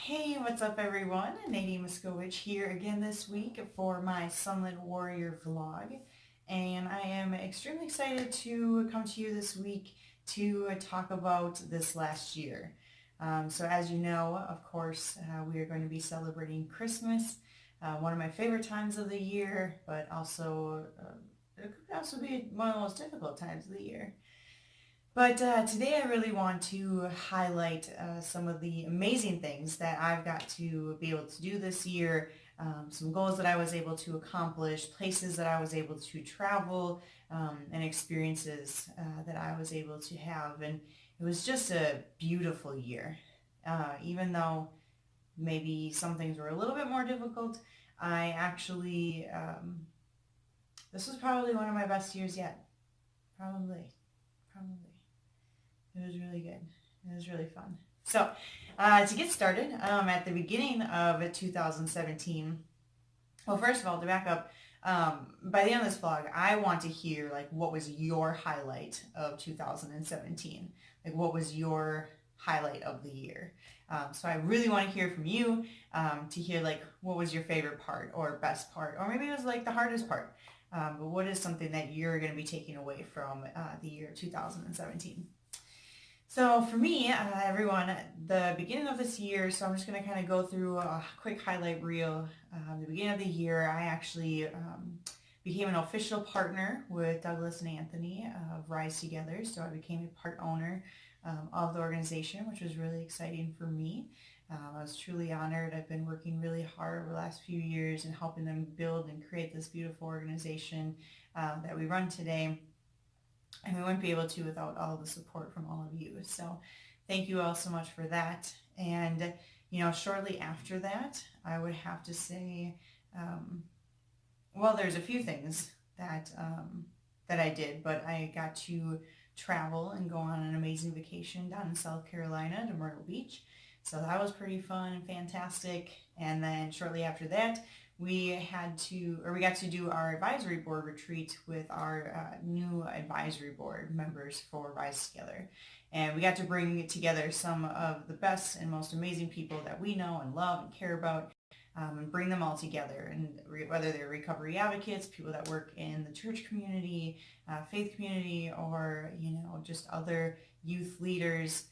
Hey, what's up everyone? Nadine Muskowicz here again this week for my Sunlit Warrior vlog. And I am extremely excited to come to you this week to talk about this last year. So as you know, of course, we are going to be celebrating Christmas, one of my favorite times of the year, but also it could also be one of the most difficult times of the year. But today I really want to highlight some of the amazing things that I've got to be able to do this year, some goals that I was able to accomplish, places that I was able to travel, and experiences that I was able to have. And it was just a beautiful year. Even though maybe some things were a little bit more difficult, I actually, this was probably one of my best years yet. Probably. Probably. It was really good. It was really fun. So, to get started, at the beginning of 2017, well, first of all, to back up, by the end of this vlog, I want to hear, like, what was your highlight of 2017? Like, what was your highlight of the year? So I really want to hear from you, to hear, like, what was your favorite part or best part, or maybe it was, like, the hardest part. But what is something that you're going to be taking away from the year 2017? So for me, everyone, the beginning of this year, so I'm just going to kind of go through a quick highlight reel. The beginning of the year, I actually became an official partner with Douglas and Anthony of Rise Together. So I became a part owner of the organization, which was really exciting for me. I was truly honored. I've been working really hard over the last few years and helping them build and create this beautiful organization that we run today. And we wouldn't be able to without all the support from all of you. So thank you all so much for that. And, shortly after that, I would have to say, well, there's a few things that, that I did, but I got to travel and go on an amazing vacation down in South Carolina to Myrtle Beach. So that was pretty fun and fantastic. And then shortly after that, we got to do our advisory board retreat with our new advisory board members for Rise Together. And we got to bring together some of the best and most amazing people that we know and love and care about, and bring them all together. And whether they're recovery advocates, people that work in the church community, faith community, or, just other youth leaders,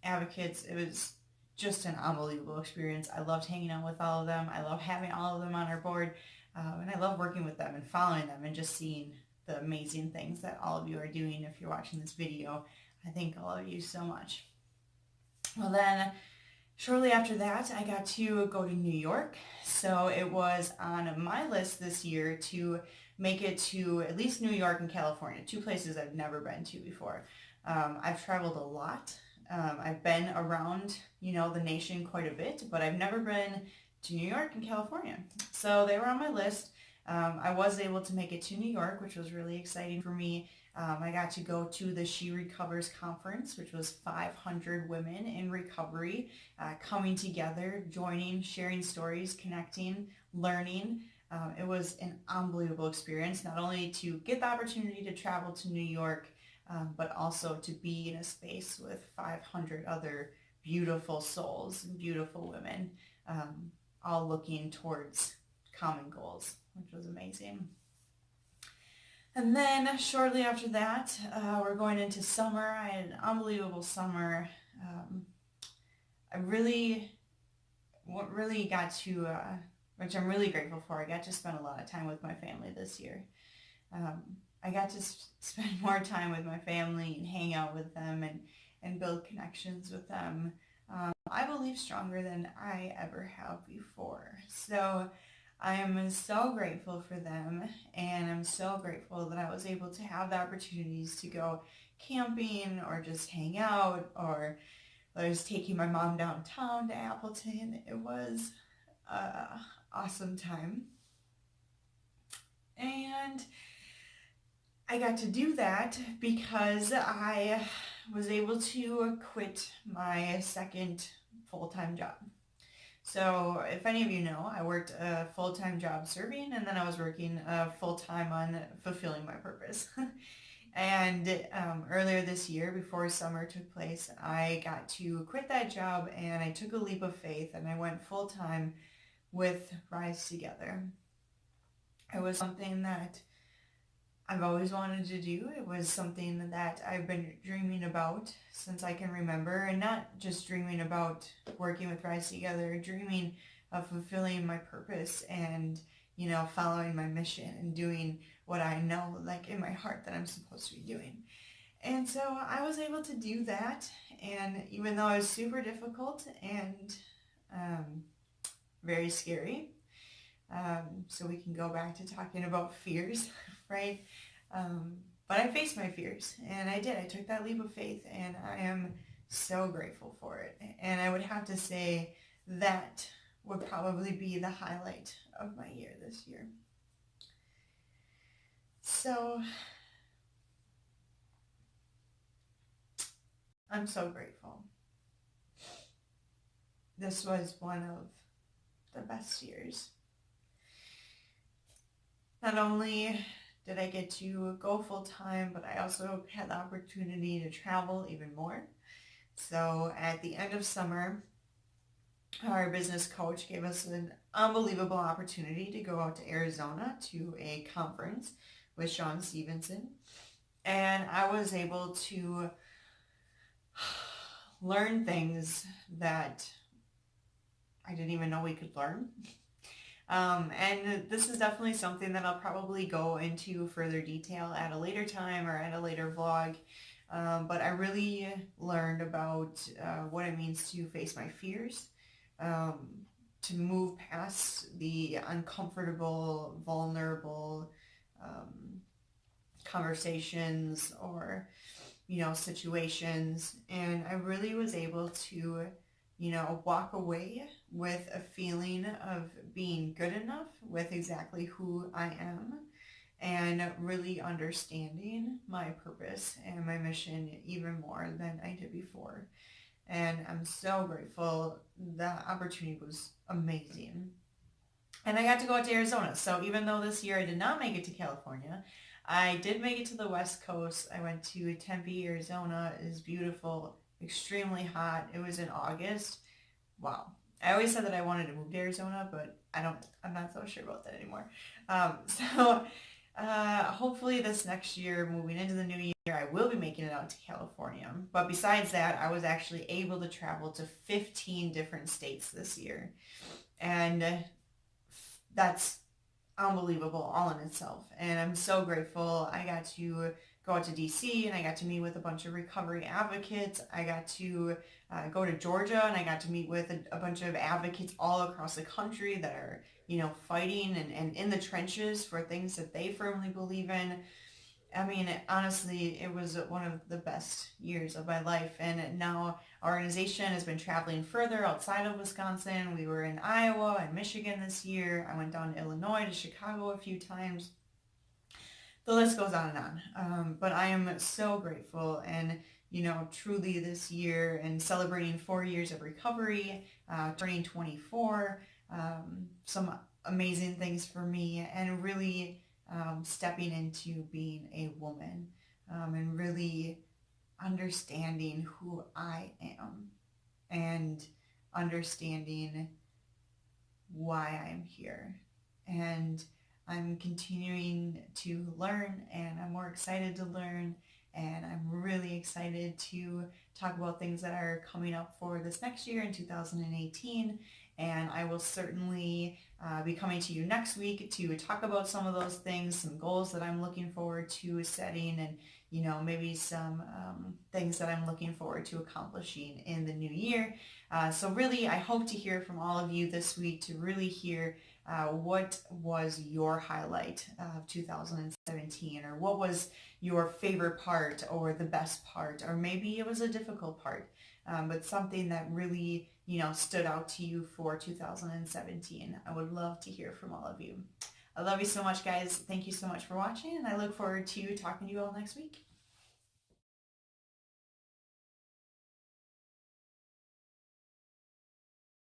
advocates, it was just an unbelievable experience. I loved hanging out with all of them. I love having all of them on our board, and I love working with them and following them and just seeing the amazing things that all of you are doing. If you're watching this video, I thank all of you so much. Well, then shortly after that, I got to go to New York. So it was on my list this year to make it to at least New York and California, two places I've never been to before. I've traveled a lot. I've been around, the nation quite a bit, but I've never been to New York and California. So they were on my list. I was able to make it to New York, which was really exciting for me. I got to go to the She Recovers conference, which was 500 women in recovery coming together, joining, sharing stories, connecting, learning. It was an unbelievable experience, not only to get the opportunity to travel to New York, but also to be in a space with 500 other beautiful souls and beautiful women, all looking towards common goals, which was amazing. And then shortly after that, we're going into summer. I had an unbelievable summer. What really got to, which I'm really grateful for, I got to spend a lot of time with my family this year. I got to spend more time with my family and hang out with them and build connections with them. I believe stronger than I ever have before. So I am so grateful for them, and I'm so grateful that I was able to have the opportunities to go camping or just hang out, or I was taking my mom downtown to Appleton. It was an awesome time. And I got to do that because I was able to quit my second full-time job. So if any of you know, I worked a full-time job serving, and then I was working full-time on fulfilling my purpose. And earlier this year, before summer took place, I got to quit that job and I took a leap of faith and I went full time with Rise Together. It was something that I've always wanted to do. It was something that I've been dreaming about since I can remember, and not just dreaming about working with Rise Together, dreaming of fulfilling my purpose and, following my mission and doing what I know, like in my heart, that I'm supposed to be doing. And so I was able to do that, and even though it was super difficult and very scary, so we can go back to talking about fears, right? But I faced my fears, and I did. I took that leap of faith, and I am so grateful for it. And I would have to say that would probably be the highlight of my year this year. So I'm so grateful. This was one of the best years. Not only did I get to go full time, but I also had the opportunity to travel even more. So at the end of summer, our business coach gave us an unbelievable opportunity to go out to Arizona to a conference with Sean Stevenson. And I was able to learn things that I didn't even know we could learn. And this is definitely something that I'll probably go into further detail at a later time or at a later vlog. But I really learned about what it means to face my fears, to move past the uncomfortable, vulnerable conversations or, situations. And I really was able to, walk away with a feeling of being good enough with exactly who I am, and really understanding my purpose and my mission even more than I did before. And I'm so grateful. The opportunity was amazing. And I got to go out to Arizona. So even though this year I did not make it to California, I did make it to the West Coast. I went to Tempe, Arizona. It is beautiful, extremely hot. It was in August. Wow. I always said that I wanted to move to Arizona, but I'm not so sure about that anymore. Hopefully this next year, moving into the new year, I will be making it out to California. But besides that, I was actually able to travel to 15 different states this year. And that's unbelievable all in itself. And I'm so grateful. I got to go out to DC and I got to meet with a bunch of recovery advocates. I got to go to Georgia and I got to meet with a bunch of advocates all across the country that are, fighting and in the trenches for things that they firmly believe in. I mean, honestly, it was one of the best years of my life. And now our organization has been traveling further outside of Wisconsin. We were in Iowa and Michigan this year. I went down to Illinois, to Chicago a few times. The list goes on and on. But I am so grateful. And, truly this year and celebrating 4 years of recovery, turning 24, some amazing things for me, and really stepping into being a woman, and really understanding who I am and understanding why I'm here. And I'm continuing to learn, and I'm more excited to learn, and I'm really excited to talk about things that are coming up for this next year in 2018. And I will certainly be coming to you next week to talk about some of those things, some goals that I'm looking forward to setting, and maybe some things that I'm looking forward to accomplishing in the new year. So really, I hope to hear from all of you this week, to really hear what was your highlight of 2017, or what was your favorite part or the best part, or maybe it was a difficult part, but something that really stood out to you for 2017. I would love to hear from all of you. I love you so much, guys. Thank you so much for watching, and I look forward to talking to you all next week.